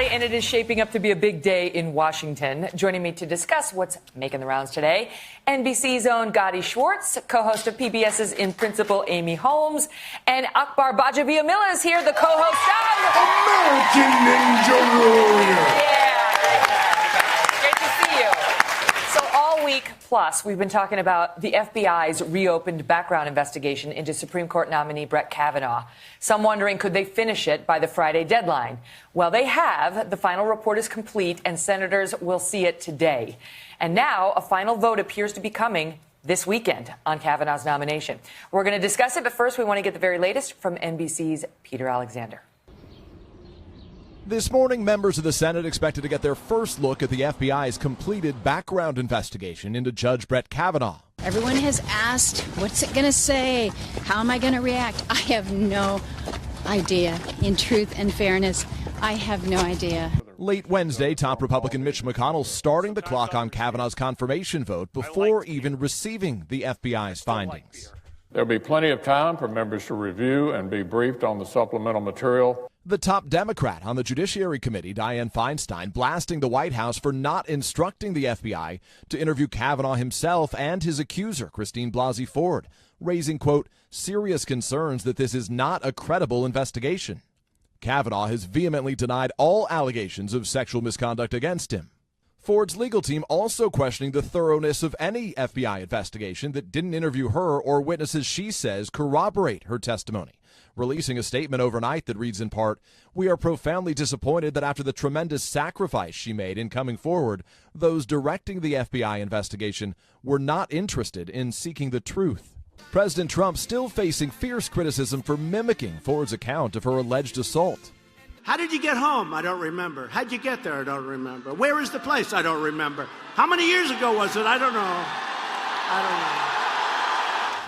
Kelly, and it is shaping up to be a big day in Washington. Joining me to discuss what's making the rounds today, NBC's own Gadi Schwartz, co-host of PBS's In Principle, Amy Holmes, and Akbar Gbaja-Biamila is here, the co-host of American Ninja Warrior. Great to see you. So all week plus, we've been talking about the FBI's reopened background investigation into Supreme Court nominee Brett Kavanaugh. Some wondering, could they finish it by the Friday deadline? Well, they have. The final report is complete, and senators will see it today. And now a final vote appears to be coming this weekend on Kavanaugh's nomination. We're going to discuss it, but first we want to get the very latest from NBC's Peter Alexander. This morning, members of the Senate expected to get their first look at the FBI's completed background investigation into Judge Brett Kavanaugh. Everyone has asked, what's it going to say? How am I going to react? I have no idea. In truth and fairness, I have no idea. Late Wednesday, top Republican Mitch McConnell starting the clock on Kavanaugh's confirmation vote before even receiving the FBI's findings. There'll be plenty of time for members to review and be briefed on the supplemental material. The top Democrat on the Judiciary Committee, Dianne Feinstein, blasting the White House for not instructing the FBI to interview Kavanaugh himself and his accuser, Blasey Ford, raising, quote, serious concerns that this is not a credible investigation. Kavanaugh has vehemently denied all allegations of sexual misconduct against him. Ford's legal team also questioning the thoroughness of any FBI investigation that didn't interview her or witnesses she says corroborate her testimony, releasing a statement overnight that reads in part, "We are profoundly disappointed that after the tremendous sacrifice she made in coming forward, those directing the FBI investigation were not interested in seeking the truth." President Trump still facing fierce criticism for mimicking Ford's account of her alleged assault. How did you get home? I don't remember. How'd you get there? I don't remember. Where is the place? I don't remember. How many years ago was it? I don't know.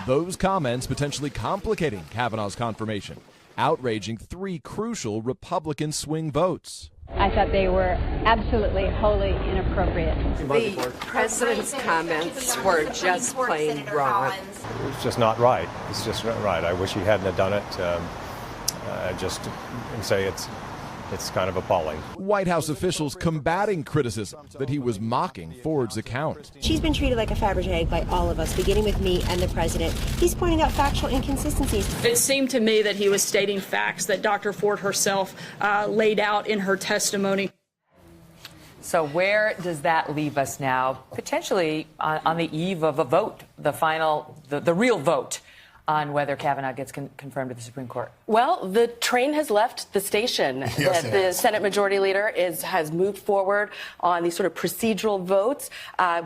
Those comments potentially complicating Kavanaugh's confirmation, outraging three crucial Republican swing votes. I thought they were absolutely wholly inappropriate. The president's comments were just plain wrong. It's just not right. It's just not right. I wish he hadn't have done it. Just say it's kind of appalling. White House officials combating criticism that he was mocking Ford's account. She's been treated like a Fabergé egg by all of us, beginning with me and the president. He's pointing out factual inconsistencies. It seemed to me that he was stating facts that Dr. Ford herself laid out in her testimony. So where does that leave us now? Potentially on the eve of a vote, the real vote on whether Kavanaugh gets confirmed to the Supreme Court. Well, the train has left the station. Yes, the Senate Majority Leader has moved forward on these sort of procedural votes.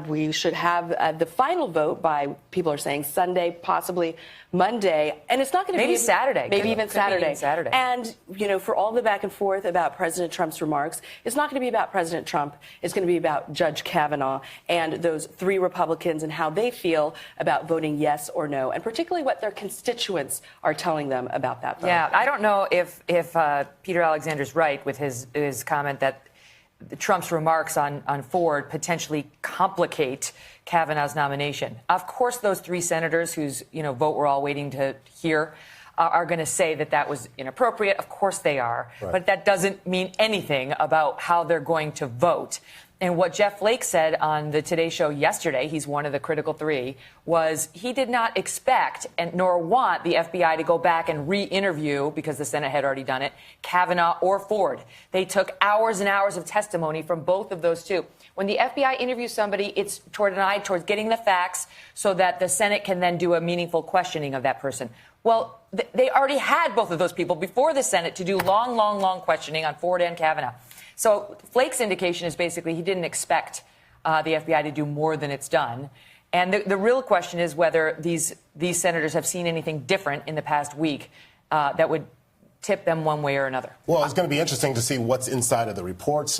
We should have the final vote by, people are saying, Sunday, possibly Monday. And it's not going to be... Maybe Saturday. Maybe even Saturday. Saturday. And, you know, for all the back and forth about President Trump's remarks, it's not going to be about President Trump. It's going to be about Judge Kavanaugh and those three Republicans and how they feel about voting yes or no, and particularly what their constituents are telling them about that vote. Yeah, I don't know if Peter Alexander's right with his comment that Trump's remarks on Ford potentially complicate Kavanaugh's nomination. Of course, those three senators whose vote we're all waiting to hear are going to say that was inappropriate. Of course they are. Right. But that doesn't mean anything about how they're going to vote. And what Jeff Flake said on the Today Show yesterday, he's one of the critical three, was he did not expect and nor want the FBI to go back and re-interview, because the Senate had already done it, Kavanaugh or Ford. They took hours and hours of testimony from both of those two. When the FBI interviews somebody, it's toward an eye towards getting the facts so that the Senate can then do a meaningful questioning of that person. Well, they already had both of those people before the Senate to do long questioning on Ford and Kavanaugh. So Flake's indication is basically he didn't expect the FBI to do more than it's done. And the real question is whether these senators have seen anything different in the past week that would tip them one way or another. Well, it's going to be interesting to see what's inside of the reports.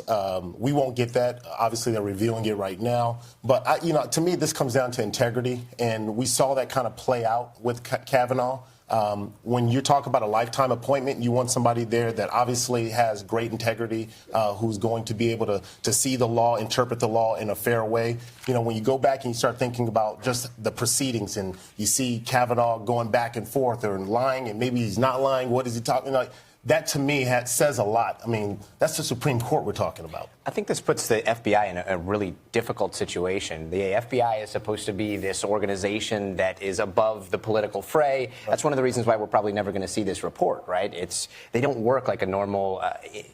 We won't get that. Obviously, they're revealing it right now. But, to me, this comes down to integrity. And we saw that kind of play out with Kavanaugh. When you talk about a lifetime appointment, you want somebody there that obviously has great integrity, who's going to be able to see the law, interpret the law in a fair way. When you go back and you start thinking about just the proceedings and you see Kavanaugh going back and forth or lying and maybe he's not lying, what is he talking like? that to me says a lot. I mean, that's the Supreme Court we're talking about. I think this puts the FBI in a really difficult situation. The FBI is supposed to be this organization that is above the political fray. That's one of the reasons why we're probably never going to see this report, right? They don't work like a normal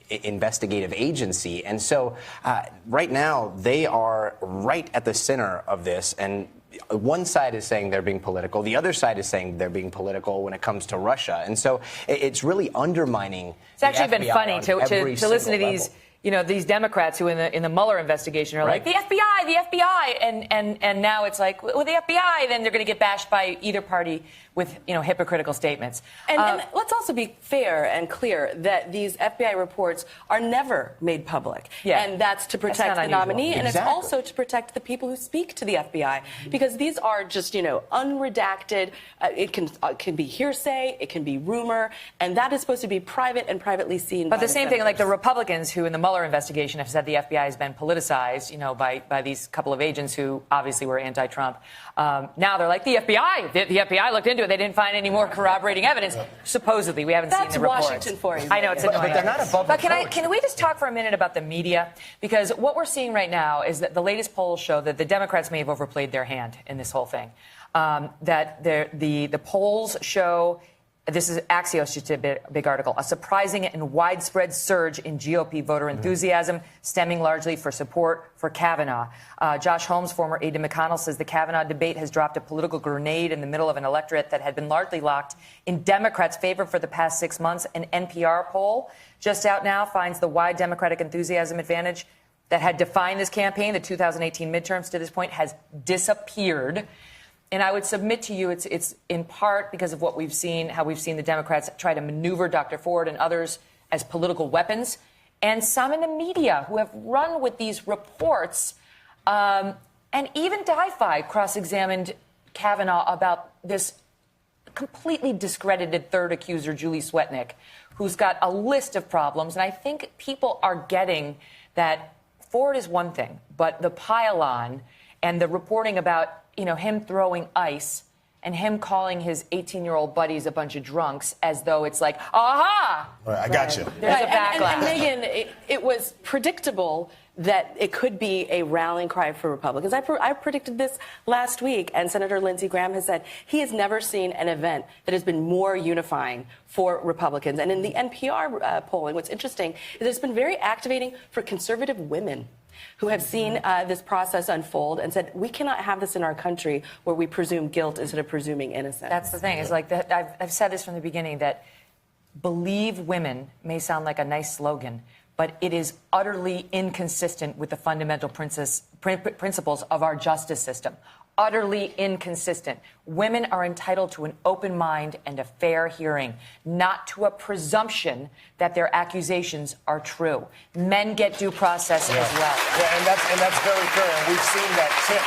investigative agency. And so right now, they are right at the center of this. And one side is saying they're being political. The other side is saying they're being political when it comes to Russia. And so it's really undermining. It's actually been funny to listen to these, these Democrats who in the Mueller investigation are like, the FBI, and now it's like, well, the FBI, then they're going to get bashed by either party with, hypocritical statements. And let's also be fair and clear that these FBI reports are never made public. Yeah. And that's to protect the nominee, and it's also to protect the people who speak to the FBI, because these are just, unredacted. It can be hearsay, it can be rumor, and that is supposed to be private and privately seen. But the same thing, like the Republicans who in the Mueller investigation have said the FBI has been politicized, by these couple of agents who obviously were anti-Trump. Now they're like, the FBI looked into it. They didn't find any more corroborating evidence. Supposedly, we haven't seen the report. That's Washington for you. I know, it's annoying. But they're not above But can we just talk for a minute about the media? Because what we're seeing right now is that the latest polls show that the Democrats may have overplayed their hand in this whole thing. That the polls show. This is Axios, just a big article. A surprising and widespread surge in GOP voter enthusiasm, stemming largely for support for Kavanaugh. Josh Holmes, former aide to McConnell, says the Kavanaugh debate has dropped a political grenade in the middle of an electorate that had been largely locked in Democrats' favor for the past 6 months. An NPR poll just out now finds the wide Democratic enthusiasm advantage that had defined this campaign, the 2018 midterms to this point, has disappeared. And I would submit to you it's in part because of what we've seen, how we've seen the Democrats try to maneuver Dr. Ford and others as political weapons, and some in the media who have run with these reports, and even Di-Fi cross-examined Kavanaugh about this completely discredited third accuser, Julie Swetnick, who's got a list of problems. And I think people are getting that Ford is one thing, but the pile-on and the reporting about him throwing ice and him calling his 18-year-old buddies a bunch of drunks as though it's like, aha! Right, I got you. There's a backlash. And Megyn, it was predictable that it could be a rallying cry for Republicans. I predicted this last week, and Senator Lindsey Graham has said he has never seen an event that has been more unifying for Republicans. And in the NPR polling, what's interesting is it's been very activating for conservative women who have seen this process unfold and said, we cannot have this in our country where we presume guilt instead of presuming innocence. That's the thing. It's like I've said this from the beginning, that believe women may sound like a nice slogan, but it is utterly inconsistent with the fundamental principles of our justice system. Utterly inconsistent. Women are entitled to an open mind and a fair hearing, not to a presumption that their accusations are true. Men get due process as well. Yeah, and that's very fair. And we've seen that tip.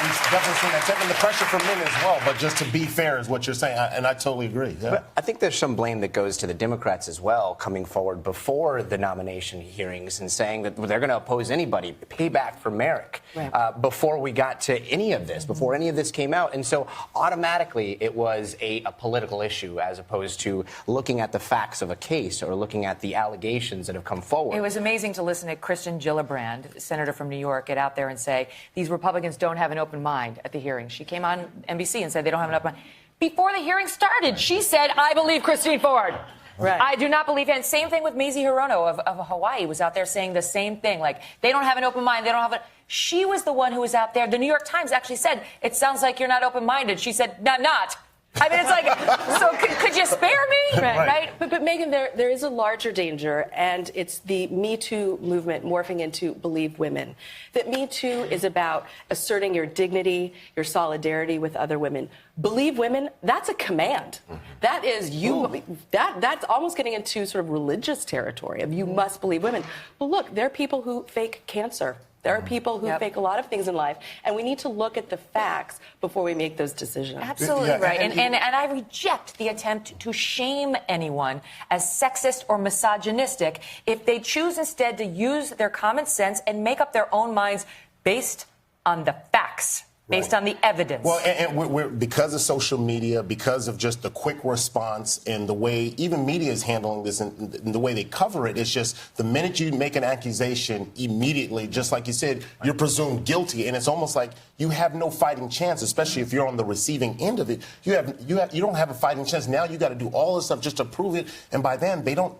We've definitely seen that tip, and the pressure from men as well. But just to be fair is what you're saying, and I totally agree. Yeah. But I think there's some blame that goes to the Democrats as well, coming forward before the nomination hearings and saying that they're going to oppose anybody, payback for Merrick, before we got to any of this, before any of this came out. And so automatically it was a political issue as opposed to looking at the facts of a case or looking at the allegations that have come forward. It was amazing to listen to Kristen Gillibrand, senator from New York, get out there and say these Republicans don't have an open mind at the hearing. She came on NBC and said they don't have an open mind. Before the hearing started, she said, I believe Christine Ford. Right. I do not believe him. Same thing with Mazie Hirono of Hawaii was out there saying the same thing. Like, they don't have an open mind. They don't have a... She was the one who was out there. The New York Times actually said, it sounds like you're not open-minded. She said, not. I mean, it's like, so could you spare me? Right? But Megyn, there is a larger danger, and it's the Me Too movement morphing into Believe Women. That Me Too is about asserting your dignity, your solidarity with other women. Believe Women, that's a command. That is you. That's almost getting into sort of religious territory of you must believe women. Well, look, there are people who fake cancer. There are people who fake a lot of things in life, and we need to look at the facts before we make those decisions. Absolutely right. And I reject the attempt to shame anyone as sexist or misogynistic if they choose instead to use their common sense and make up their own minds based on the facts. based on the evidence. Well, and we're because of social media, because of just the quick response and the way even media is handling this and the way they cover it, it's just the minute you make an accusation, immediately, just like you said, you're presumed guilty, and it's almost like you have no fighting chance, especially if you're on the receiving end of it. You don't have a fighting chance. Now you got to do all this stuff just to prove it, and by then they don't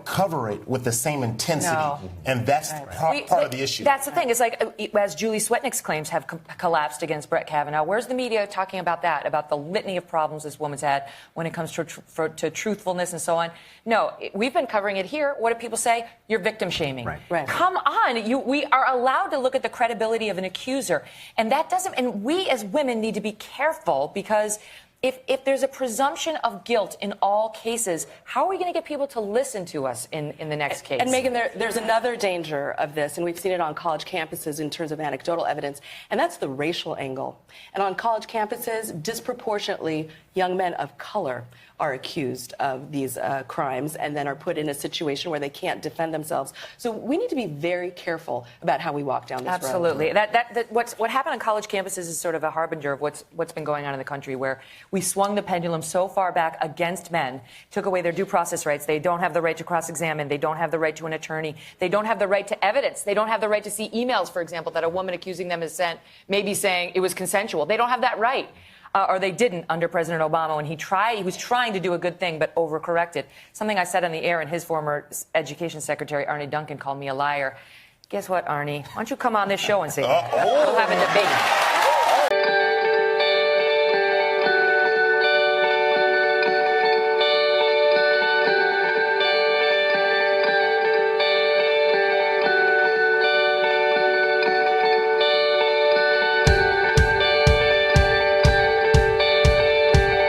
cover it with the same intensity. No. And that's part of the issue. That's the thing. It's like, as Julie Swetnick's claims have collapsed against Brett Kavanaugh, where's the media talking about that, about the litany of problems this woman's had when it comes to truthfulness and so on? No, we've been covering it here. What do people say? You're victim shaming. Right. Come on. We are allowed to look at the credibility of an accuser. And that doesn't, and we as women need to be careful, because if there's a presumption of guilt in all cases, how are we going to get people to listen to us in the next case? And Megyn, there's another danger of this, and we've seen it on college campuses in terms of anecdotal evidence, and that's the racial angle. And on college campuses, disproportionately, young men of color are accused of these crimes and then are put in a situation where they can't defend themselves. So we need to be very careful about how we walk down this road. Absolutely. What happened on college campuses is sort of a harbinger of what's been going on in the country, where we swung the pendulum so far back against men, took away their due process rights. They don't have the right to cross-examine. They don't have the right to an attorney. They don't have the right to evidence. They don't have the right to see emails, for example, that a woman accusing them has sent, maybe saying it was consensual. They don't have that right. Or they didn't under President Obama when he was trying to do a good thing but overcorrected. Something I said on the air, and his former education secretary, Arnie Duncan, called me a liar. Guess what, Arnie? Why don't you come on this show and say that? We'll have a debate.